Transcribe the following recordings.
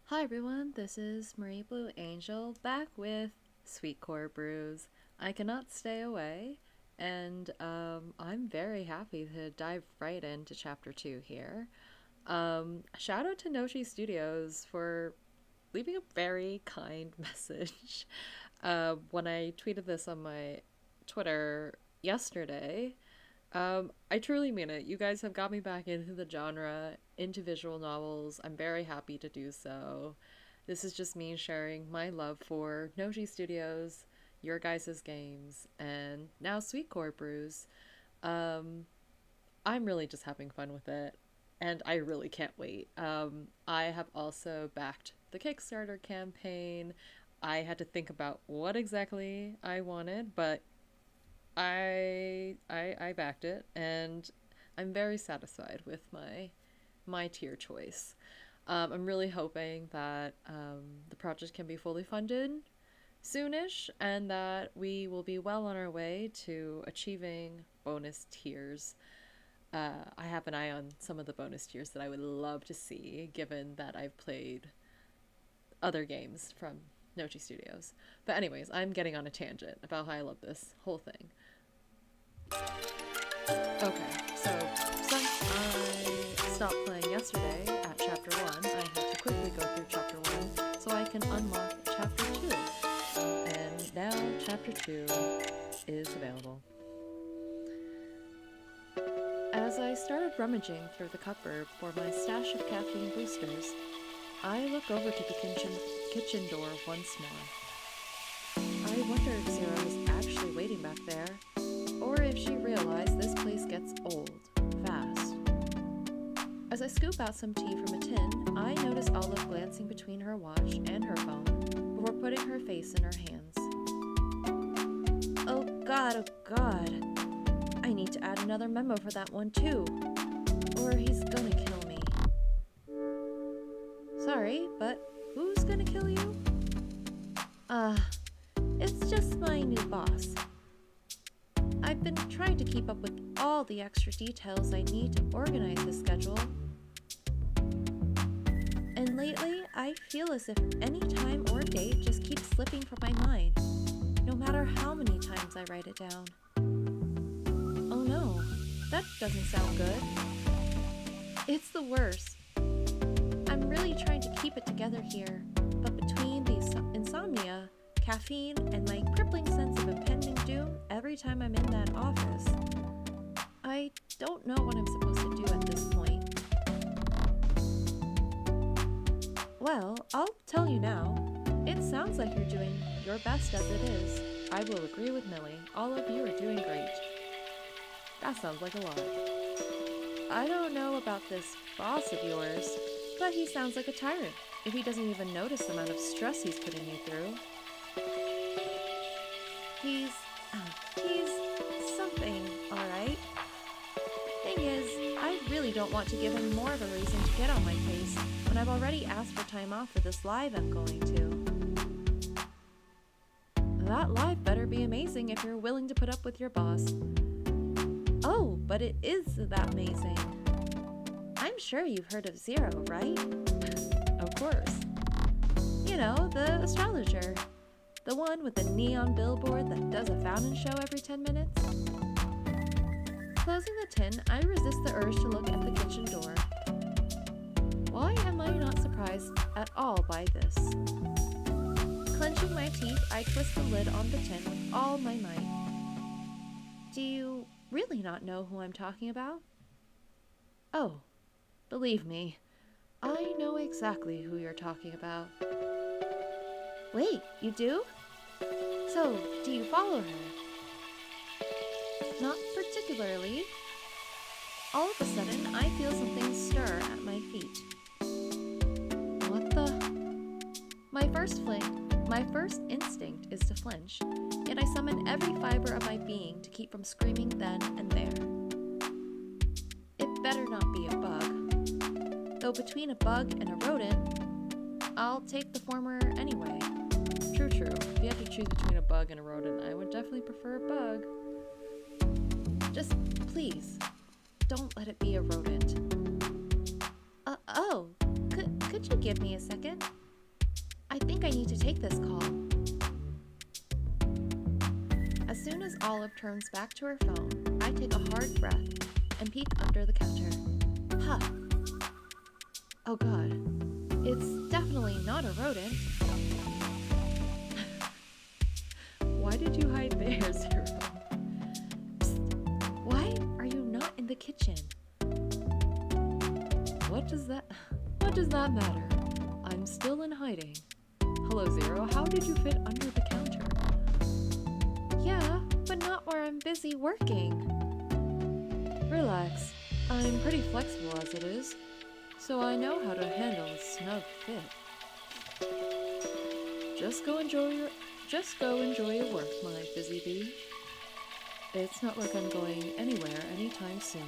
Hi everyone, this is Marie Blue Angel back with Sweetcore Brews. I cannot stay away, and I'm very happy to dive right into Chapter 2 here. Shout out to Nochi Studios for leaving a very kind message. When I tweeted this on my Twitter yesterday, I truly mean it. You guys have got me back into the genre, into visual novels. I'm very happy to do so. This is just me sharing my love for Noji Studios, your guys' games, and now Sweetcore Brews. I'm really just having fun with it, and I really can't wait. I have also backed the Kickstarter campaign. I had to think about what exactly I wanted, but I backed it, and I'm very satisfied with my tier choice. I'm really hoping that the project can be fully funded soonish, and that we will be well on our way to achieving bonus tiers. I have an eye on some of the bonus tiers that I would love to see, given that I've played other games from Nochi Studios. But anyways, I'm getting on a tangent about how I love this whole thing. Okay, so since I stopped playing yesterday at Chapter 1, I have to quickly go through Chapter 1 so I can unlock Chapter 2. And now Chapter 2 is available. As I started rummaging through the cupboard for my stash of caffeine boosters, I look over to the kitchen door once more. I wonder if Zero is actually waiting back there, or if she realized this place gets old, fast. As I scoop out some tea from a tin, I notice Olive glancing between her watch and her phone before putting her face in her hands. Oh god, I need to add another memo for that one too, or he's gonna kill me. Sorry, but who's gonna kill you? It's just my new boss. I've been trying to keep up with all the extra details I need to organize his schedule. And lately, I feel as if any time or date just keeps slipping from my mind, no matter how many times I write it down. Oh no, that doesn't sound good. It's the worst. I'm really trying to keep it together here, but between the insomnia, caffeine, and my crippling sense of impending doom every time I'm in that office, I don't know what I'm supposed to do at this point. Well, I'll tell you now. It sounds like you're doing your best as it is. I will agree with Millie. All of you are doing great. That sounds like a lot. I don't know about this boss of yours, but he sounds like a tyrant if he doesn't even notice the amount of stress he's putting you through. He's something, alright. Thing is, I really don't want to give him more of a reason to get on my case when I've already asked for time off for this live I'm going to. That live better be amazing if you're willing to put up with your boss. Oh, but it is that amazing. I'm sure you've heard of Zero, right? Of course. You know, the astrologer. The one with the neon billboard that does a fountain show every 10 minutes? Closing the tin, I resist the urge to look at the kitchen door. Why am I not surprised at all by this? Clenching my teeth, I twist the lid on the tin with all my might. Do you really not know who I'm talking about? Oh, believe me, I know exactly who you're talking about. Wait, you do? So, do you follow her? Not particularly. All of a sudden, I feel something stir at my feet. What the? My first instinct is to flinch, yet I summon every fiber of my being to keep from screaming then and there. It better not be a bug. Though between a bug and a rodent, I'll take the former anyway. True. If you had to choose between a bug and a rodent, I would definitely prefer a bug. Just please, don't let it be a rodent. Could Could you give me a second? I think I need to take this call. As soon as Olive turns back to her phone, I take a hard breath and peek under the counter. Huh. Oh god. It's definitely not a rodent. Why did you hide there, Zero? Psst. Why are you not in the kitchen? What does that matter? I'm still in hiding. Hello, Zero. How did you fit under the counter? Yeah, but not where I'm busy working. Relax. I'm pretty flexible as it is, so I know how to handle a snug fit. Just go enjoy your work, my busy bee. It's not like I'm going anywhere anytime soon.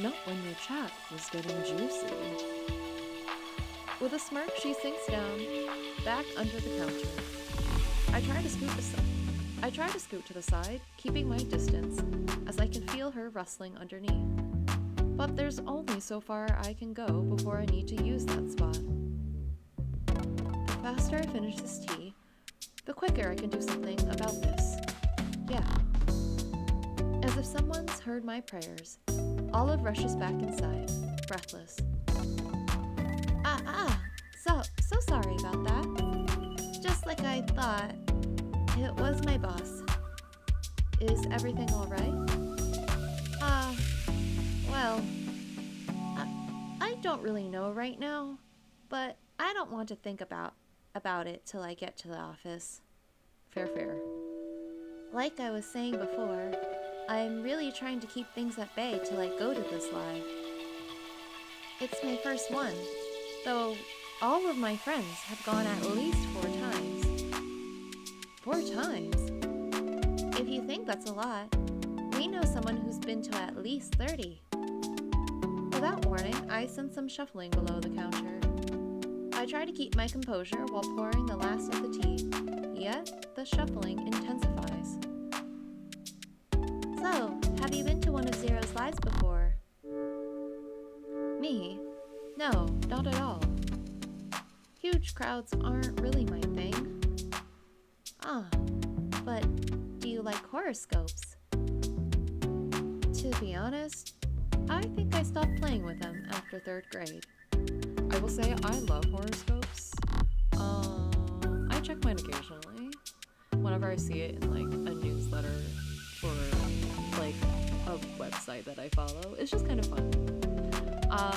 Not when your chat was getting juicy. With a smirk, she sinks down, back under the counter. I try to scoot to the side, keeping my distance, as I can feel her rustling underneath. But there's only so far I can go before I need to use that spot. The faster I finish this tea, the quicker I can do something about this. Yeah. As if someone's heard my prayers, Olive rushes back inside, breathless. So sorry about that. Just like I thought. It was my boss. Is everything alright? Well, I don't really know right now, but I don't want to think about it till I get to the office. Fair. Like I was saying before, I'm really trying to keep things at bay till I go to this live. It's my first one, though all of my friends have gone at least 4 times. 4 times? If you think that's a lot, we know someone who's been to at least 30. Without warning, I sense some shuffling below the counter. I try to keep my composure while pouring the last of the tea, yet the shuffling intensifies. So, have you been to one of Zero's lives before? Me? No, not at all. Huge crowds aren't really my thing. But do you like horoscopes? To be honest, I think I stopped playing with them after 3rd grade. I will say I love horoscopes. I check mine occasionally. Whenever I see it in like a newsletter for like a website that I follow. It's just kind of fun.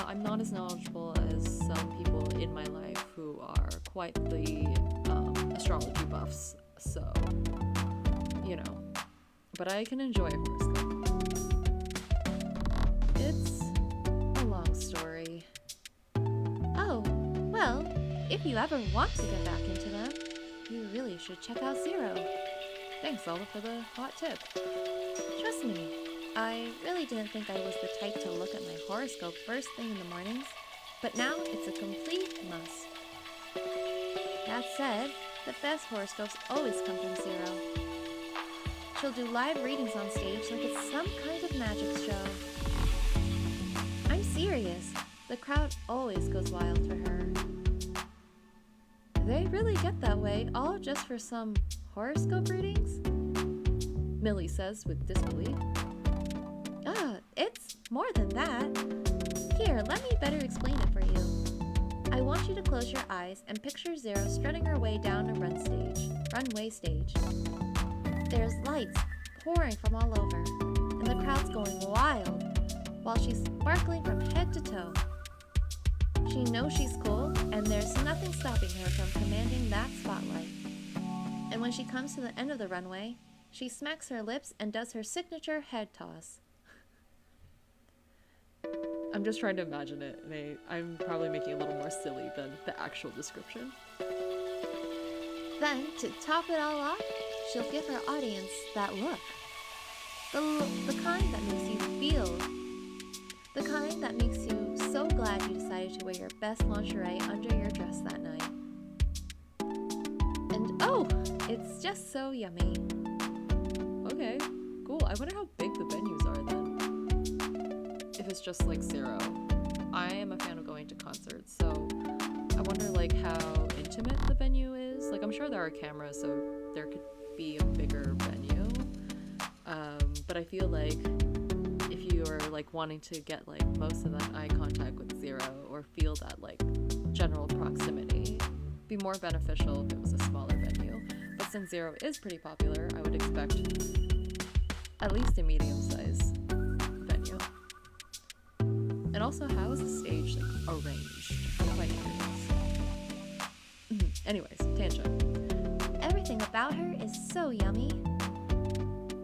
I'm not as knowledgeable as some people in my life who are quite the astrology buffs, so, you know, but I can enjoy a horoscope. It's a long story. Oh, well, if you ever want to get back into them, you really should check out Zero. Thanks, Olive, for the hot tip. Trust me, I really didn't think I was the type to look at my horoscope first thing in the mornings, but now it's a complete must. That said, the best horoscopes always come from Zero. She'll do live readings on stage like it's some kind of magic show. I'm serious. The crowd always goes wild for her. They really get that way, all just for some horoscope readings? Millie says with disbelief. It's more than that. Here, let me better explain it for you. I want you to close your eyes and picture Zero strutting her way down a runway stage. There's lights pouring from all over, and the crowd's going wild, while she's sparkling from head to toe. She knows she's cool, and there's nothing stopping her from commanding that spotlight. And when she comes to the end of the runway, she smacks her lips and does her signature head toss. I'm just trying to imagine it, and I'm probably making it a little more silly than the actual description. Then, to top it all off, she'll give her audience that look. The kind that makes you feel. The kind that makes you so glad you decided to wear your best lingerie under your dress that night. And oh, it's just so yummy. Okay, cool. I wonder how big the venues are then. If it's just like Zero. I am a fan of going going to concerts, so I wonder like how intimate the venue is. Like I'm sure there are cameras, so there could be a bigger venue, but I feel like if you're like wanting to get like most of that eye contact with Zero or feel that like general proximity, it'd be more beneficial if it was a smaller venue. But since Zero is pretty popular, I would expect at least a medium-sized venue. And also, how is the stage like arranged? I'm quite curious. Anyways, tangent. Everything about her is so yummy.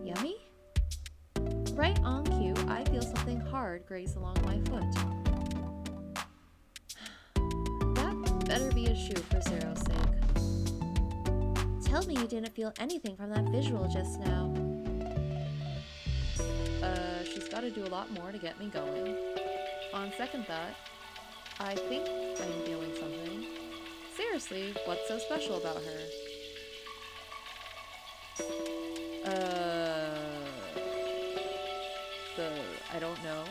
Yummy? Right on cue, I feel something hard graze along my foot. That better be a shoe for Zero's sake. Tell me you didn't feel anything from that visual just now. She's got to do a lot more to get me going. On second thought, I think I'm feeling something. Seriously, what's so special about her? I don't know.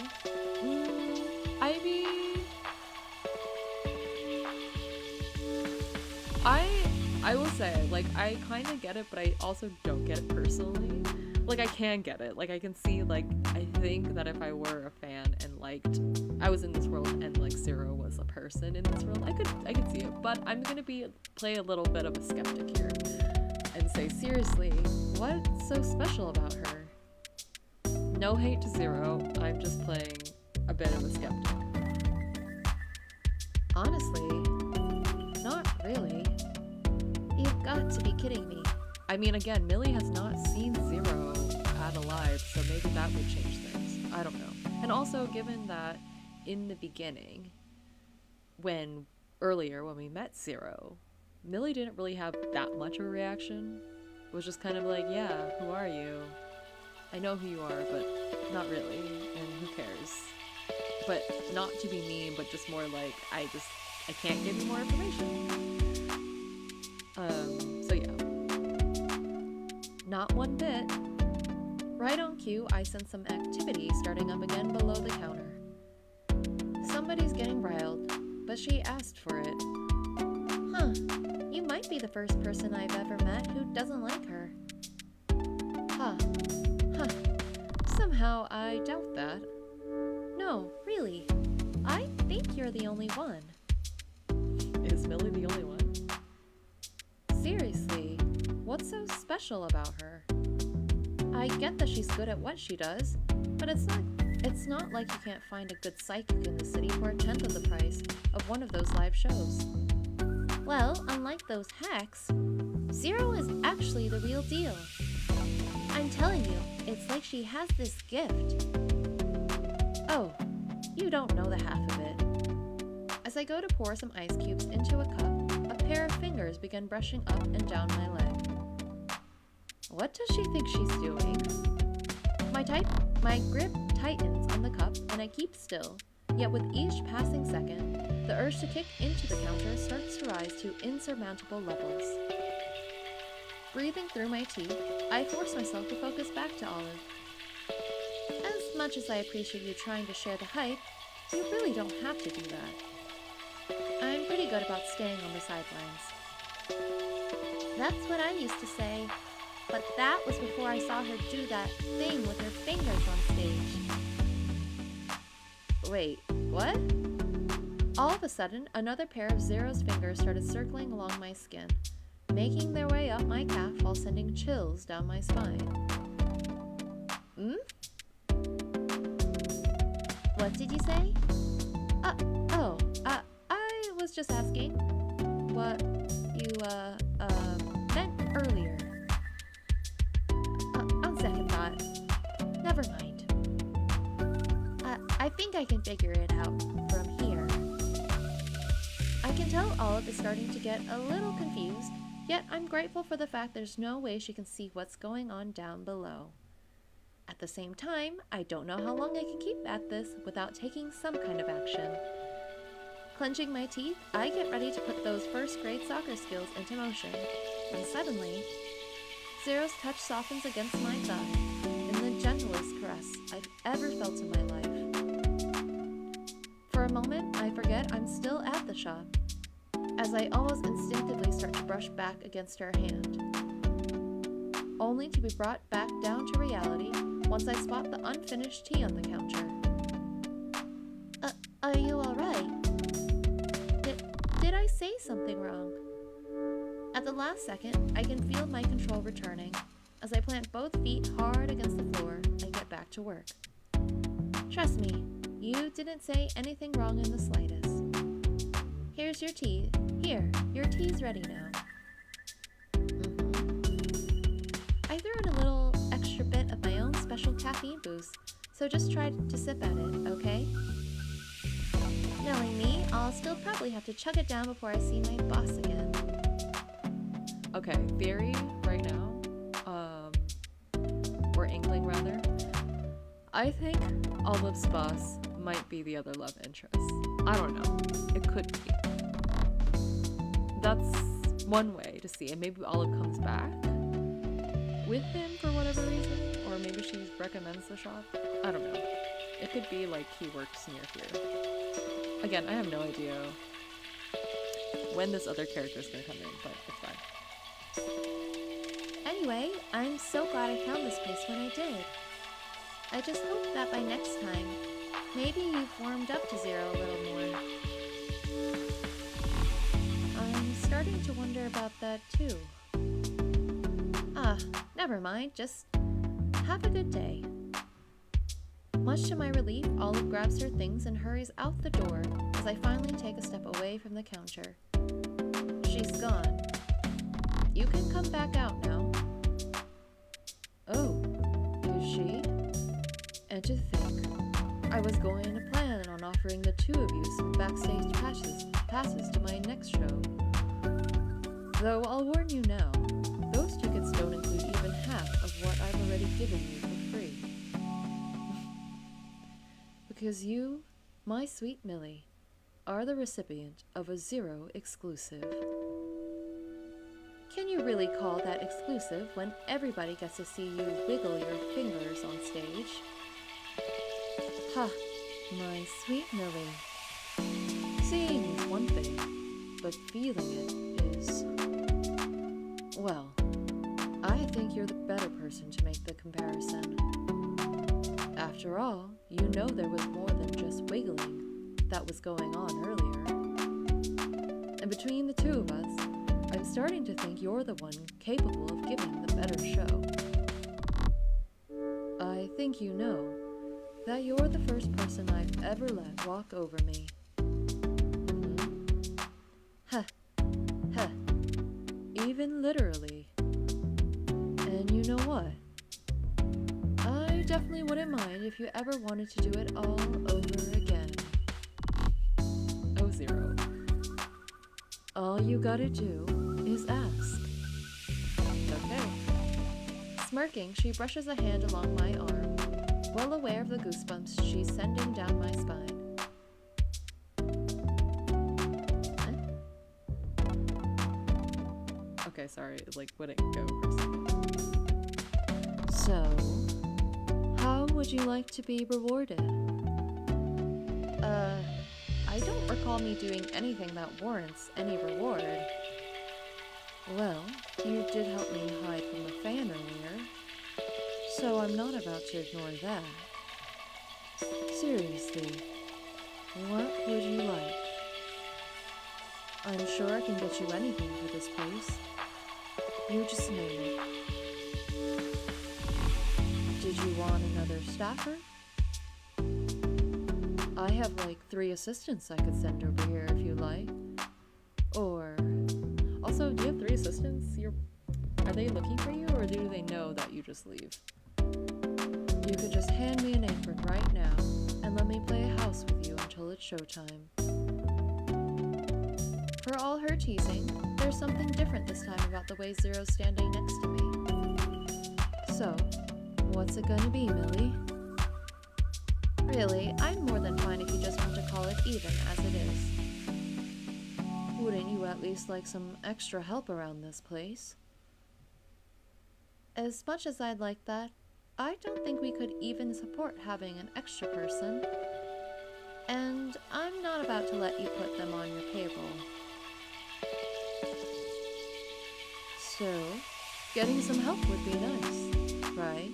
I mean, I will say, like, I kind of get it, but I also don't get it personally. Like, I can get it. Like, I can see, like, I think that if I were a fan and liked, I was in this world and, like, Zero was a person in this world, I could see it. But I'm gonna play a little bit of a skeptic here and say, seriously, what's so special about her? No hate to Zero, I'm just playing a bit of a skeptic. Honestly, not really. You've got to be kidding me. I mean, again, Millie has not seen Zero at Alive, so maybe that would change things. I don't know. And also, given that in the beginning, earlier when we met Zero, Millie didn't really have that much of a reaction. It was just kind of like, yeah, who are you? I know who you are, but not really, and who cares? But not to be mean, but just more like, I can't give you more information. So yeah. Not one bit. Right on cue, I sense some activity starting up again below the counter. Somebody's getting riled, but she asked for it. Huh, you might be the first person I've ever met who doesn't like her. Huh. Somehow I doubt that. No, really. I think you're the only one. Is Millie the only one? Seriously, what's so special about her? I get that she's good at what she does, but it's not like you can't find a good psychic in the city for 1/10 of the price of one of those live shows. Well, unlike those hacks, Zero is actually the real deal. I'm telling you, it's like she has this gift. Oh, you don't know the half of it. As I go to pour some ice cubes into a cup, a pair of fingers begin brushing up and down my leg. What does she think she's doing? My grip tightens on the cup and I keep still, yet with each passing second, the urge to kick into the counter starts to rise to insurmountable levels. Breathing through my teeth, I force myself to focus back to Olive. As much as I appreciate you trying to share the hype, you really don't have to do that. I'm pretty good about staying on the sidelines. That's what I used to say, but that was before I saw her do that thing with her fingers on stage. Wait, what? All of a sudden, another pair of Zero's fingers started circling along my skin, making their way up my calf while sending chills down my spine. What did you say? I was just asking what you, meant earlier. On second thought, never mind. I think I can figure it out from here. I can tell Olive is starting to get a little confused, yet I'm grateful for the fact there's no way she can see what's going on down below. At the same time, I don't know how long I can keep at this without taking some kind of action. Clenching my teeth, I get ready to put those first-grade soccer skills into motion, when suddenly, Zero's touch softens against my thigh in the gentlest caress I've ever felt in my life. For a moment, I forget I'm shop, as I almost instinctively start to brush back against her hand, only to be brought back down to reality once I spot the unfinished tea on the counter. Are you alright? Did I say something wrong? At the last second, I can feel my control returning as I plant both feet hard against the floor and get back to work. Trust me, you didn't say anything wrong in the slightest. Here's your tea. Here, your tea's ready now. I threw in a little extra bit of my own special caffeine boost, so just try to sip at it, okay? Knowing me, I'll still probably have to chug it down before I see my boss again. Okay, theory right now, or inkling rather, I think Olive's boss might be the other love interest. I don't know. It could be. That's one way to see it. Maybe Olive comes back with him for whatever reason, or maybe she recommends the shop. I don't know. It could be like he works near here. Again, I have no idea when this other character is going to come in, but it's fine. Anyway, I'm so glad I found this place when I did. I just hope that by next time, maybe you've warmed up to Zero a little more. I'm starting to wonder about that too. Never mind, just have a good day. Much to my relief, Olive grabs her things and hurries out the door as I finally take a step away from the counter. She's gone. You can come back out now. Oh, is she? And to think, I was going to plan on offering the two of you some backstage passes to my next show. Though I'll warn you now, those tickets don't include even half of what I've already given you for free. Because you, my sweet Millie, are the recipient of a Zero exclusive. Can you really call that exclusive when everybody gets to see you wiggle your fingers on stage? Ha, my sweet Millie. Seeing is one thing, but feeling it is... Well, I think you're the better person to make the comparison. After all, you know there was more than just wiggling that was going on earlier. And between the two of us, I'm starting to think you're the one capable of giving the better show. I think you know that you're the first person I've ever let walk over me. Huh. Huh. Even literally. And you know what? I definitely wouldn't mind if you ever wanted to do it all over again. Oh, Zero. All you gotta do is ask. Okay. Smirking, she brushes a hand along my arm, well aware of the goosebumps she's sending down my spine. Huh? Okay, sorry, it like wouldn't go for a second. So, how would you like to be rewarded? I don't recall me doing anything that warrants any reward. Well, you did help me hide from a fan earlier, so I'm not about to ignore that. Seriously, what would you like? I'm sure I can get you anything for this place. You just name it. Did you want another staffer? I have like 3 assistants I could send over here if you like. Or... Also, do you have 3 assistants? Are they looking for you, or do they know that you just leave? You could just hand me an apron right now, and let me play house with you until it's showtime. For all her teasing, there's something different this time about the way Zero's standing next to me. So, what's it gonna be, Millie? Really, I'm more than fine if you just want to call it even as it is. Wouldn't you at least like some extra help around this place? As much as I'd like that, I don't think we could even support having an extra person. And I'm not about to let you put them on your payroll. So, getting some help would be nice, right?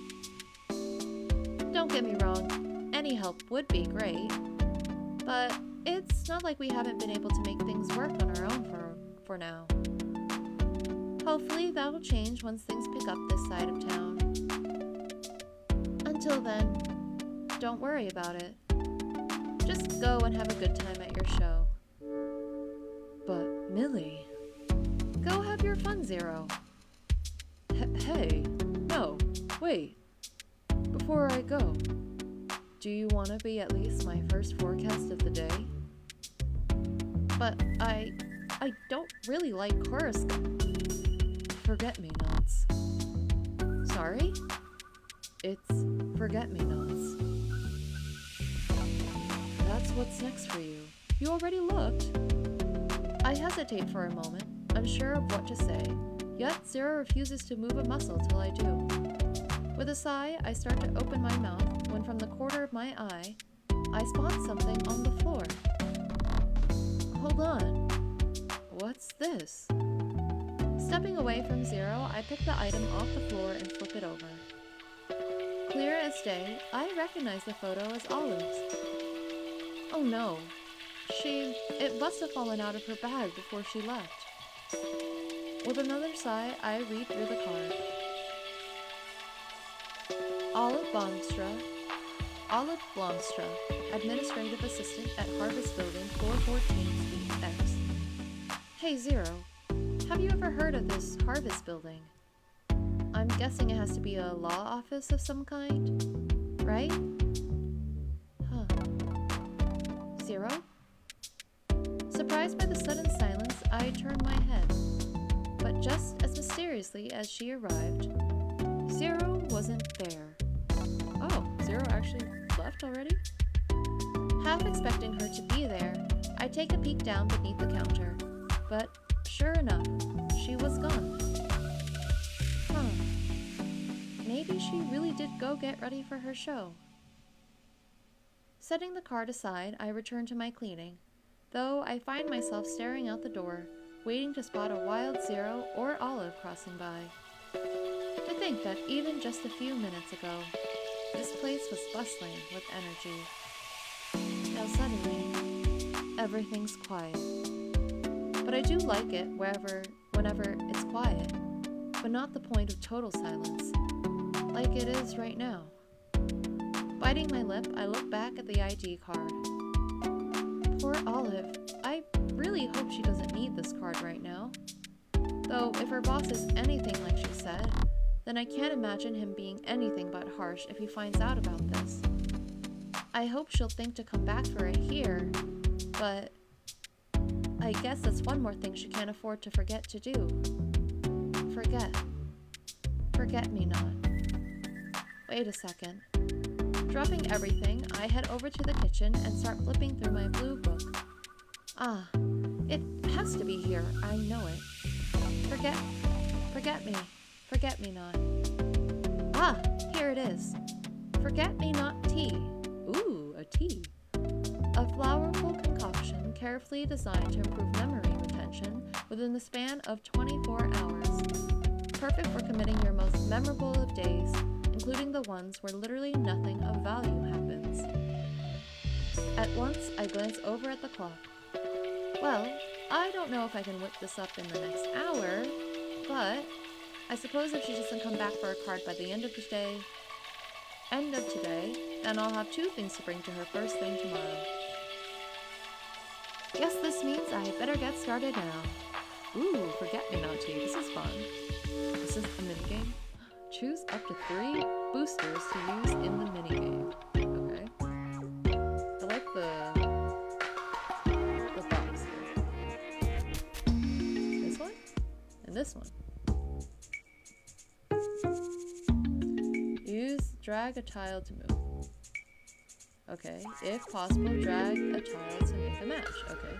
Don't get me wrong, any help would be great, but it's not like we haven't been able to make things work on our own for now. Hopefully that'll change once things pick up this side of town. Until then, don't worry about it. Just go and have a good time at your show. But, Millie, go have your fun, Zero. Hey, no, wait. Before I go, do you want to be at least my first forecast of the day? But I don't really like horoscopes. Forget-me-nots. Sorry? It's forget-me-nots. That's what's next for you. You already looked. I hesitate for a moment, unsure of what to say, yet Zero refuses to move a muscle till I do. With a sigh, I start to open my mouth when from the corner of my eye, I spot something on the floor. Hold on. What's this? Stepping away from Zero, I pick the item off the floor and flip it over. Clear as day, I recognize the photo as Olive's. Oh no. It must have fallen out of her bag before she left. With another sigh, I read through the card. Olive Blomstra, Administrative Assistant at Harvest Building, 414 Suite X. Hey Zero, have you ever heard of this Harvest Building? I'm guessing it has to be a law office of some kind, right? Huh. Zero? Surprised by the sudden silence, I turned my head. But just as mysteriously as she arrived, Zero wasn't there. Oh, Zero actually left already? Half expecting her to be there, I take a peek down beneath the counter. But sure enough, she was gone. Huh. Maybe she really did go get ready for her show. Setting the card aside, I return to my cleaning, though I find myself staring out the door, waiting to spot a wild Zero or Olive crossing by. To think that even just a few minutes ago, this place was bustling with energy. Now suddenly, everything's quiet. But I do like it whenever it's quiet, but not the point of total silence, like it is right now. Biting my lip, I look back at the ID card. Poor Olive. I really hope she doesn't need this card right now. Though, if her boss is anything like she said, then I can't imagine him being anything but harsh if he finds out about this. I hope she'll think to come back for it here, but I guess that's one more thing she can't afford to forget to do. Forget-me-not. Wait a second. Dropping everything, I head over to the kitchen and start flipping through my blue book. Ah, it has to be here, I know it. Forget-me-not. Ah, here it is. Forget-me-not tea. Ooh, a tea. A flourful concoction carefully designed to improve memory retention within the span of 24 hours. Perfect for committing your most memorable of days, including the ones where literally nothing of value happens. At once, I glance over at the clock. Well, I don't know if I can whip this up in the next hour, but I suppose if she doesn't come back for a card by the end of today, then I'll have two things to bring to her first thing tomorrow. Guess this means I better get started now. Ooh, forget-me-not tea. This is fun. This is a minigame. Choose up to 3 boosters to use in the minigame. Okay. I like the box here. This one? And this one. Drag a tile to move. Okay. If possible, drag a tile to make a match. Okay.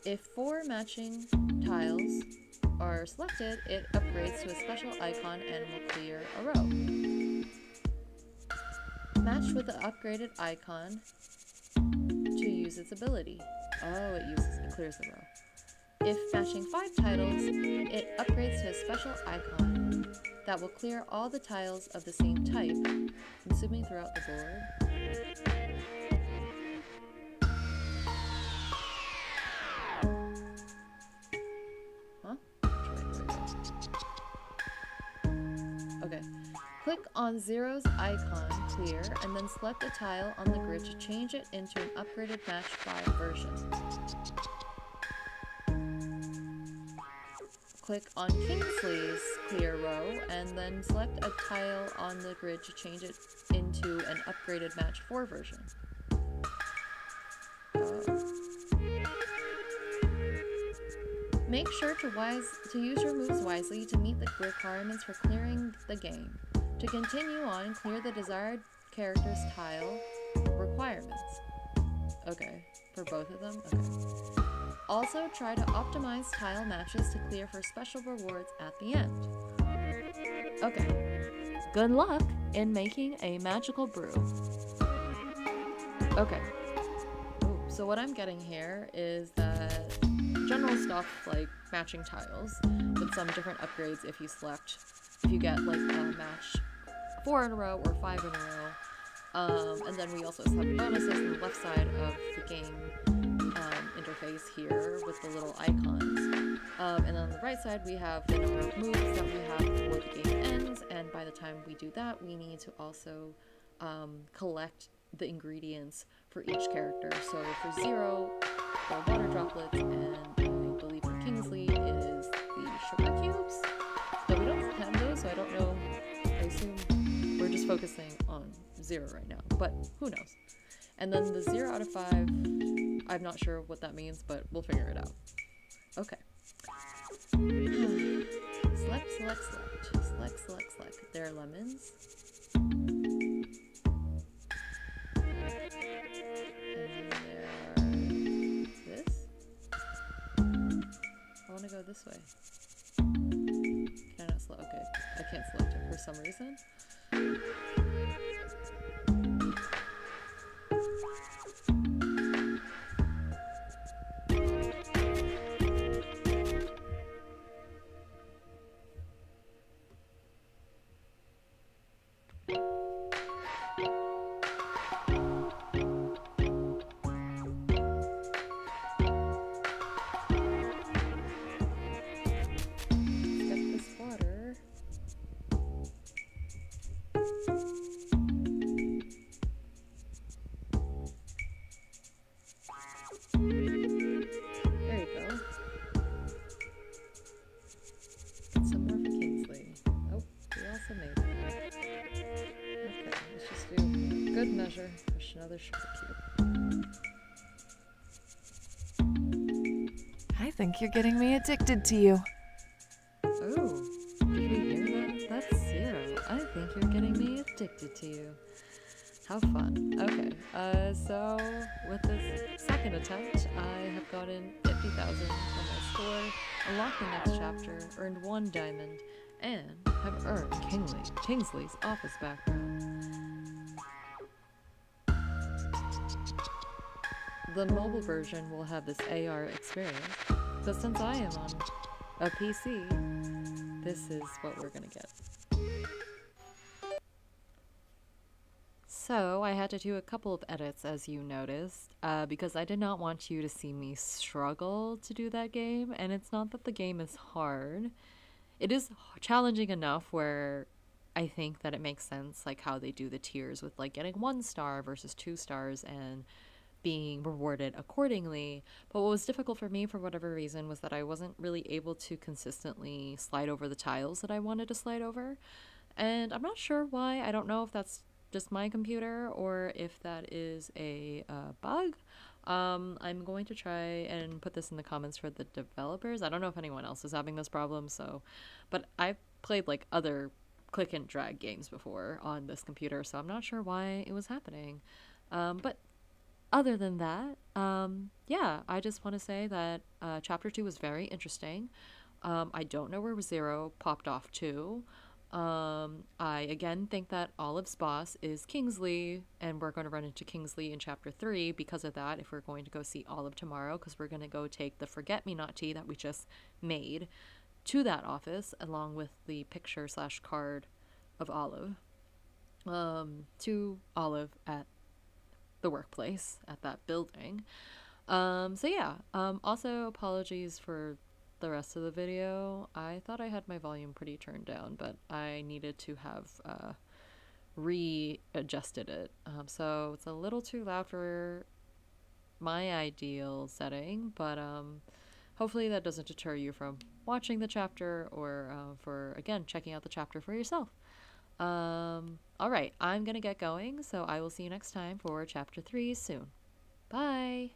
If 4 matching tiles are selected, it upgrades to a special icon and will clear a row. Match with the upgraded icon use its ability. Oh, it clears the row. If matching 5 titles, it upgrades to a special icon that will clear all the tiles of the same type, consuming throughout the board. Huh? Okay. Click on Zero's icon, clear, and then select a tile on the grid to change it into an upgraded match 5 version. Click on Kingsley's clear row, and then select a tile on the grid to change it into an upgraded match 4 version. Make sure to use your moves wisely to meet the requirements for clearing the game. To continue on, clear the desired character's tile requirements. Okay, for both of them? Okay. Also, try to optimize tile matches to clear for special rewards at the end. Okay. Good luck in making a magical brew. Okay. Ooh, so what I'm getting here is that general stuff like matching tiles with some different upgrades if you get like a match 4 in a row or 5 in a row. And then we also have bonuses on the left side of the game interface here with the little icons. And then on the right side we have the number of moves that we have before the game ends, and by the time we do that we need to also collect the ingredients for each character. So for Zero, the water droplets, and I believe for Kingsley it is the sugar cubes. But we don't have those, so I don't know. I assume we're just focusing on Zero right now, but who knows. And then the 0 out of 5, I'm not sure what that means, but we'll figure it out. Okay. Select, select, select. Select, select, select. There are lemons. And then there are this. I want to go this way. Can I not select? Okay, I can't select it for some reason. Push another sugar cube. I think you're getting me addicted to you. Oh, did we hear that? That's Zero. I think you're getting me addicted to you. How fun. Okay, so with this second attempt, I have gotten 50,000 from my score, unlocked the next chapter, earned 1 diamond, and have earned Kingsley's office background. The mobile version will have this AR experience, but since I am on a PC, this is what we're gonna get. So I had to do a couple of edits, as you noticed, because I did not want you to see me struggle to do that game, and it's not that the game is hard. It is challenging enough where I think that it makes sense, like how they do the tiers with like getting 1 star versus 2 stars and being rewarded accordingly. But what was difficult for me for whatever reason was that I wasn't really able to consistently slide over the tiles that I wanted to slide over, and I'm not sure why. I don't know if that's just my computer or if that is a bug. I'm going to try and put this in the comments for the developers. I don't know if anyone else is having this problem, but I've played like other click and drag games before on this computer, so I'm not sure why it was happening. But other than that, yeah, I just want to say that Chapter 2 was very interesting. I don't know where Zero popped off to. I again think that Olive's boss is Kingsley, and we're going to run into Kingsley in chapter 3 because of that, if we're going to go see Olive tomorrow, because we're going to go take the Forget-Me-Not tea that we just made to that office, along with the picture / card of Olive, to Olive at the workplace, at that building. So yeah, also apologies for the rest of the video. I thought I had my volume pretty turned down, but I needed to have readjusted it. So it's a little too loud for my ideal setting, but hopefully that doesn't deter you from watching the chapter or for, again, checking out the chapter for yourself. All right, I'm gonna get going, so I will see you next time for chapter 3 soon. Bye!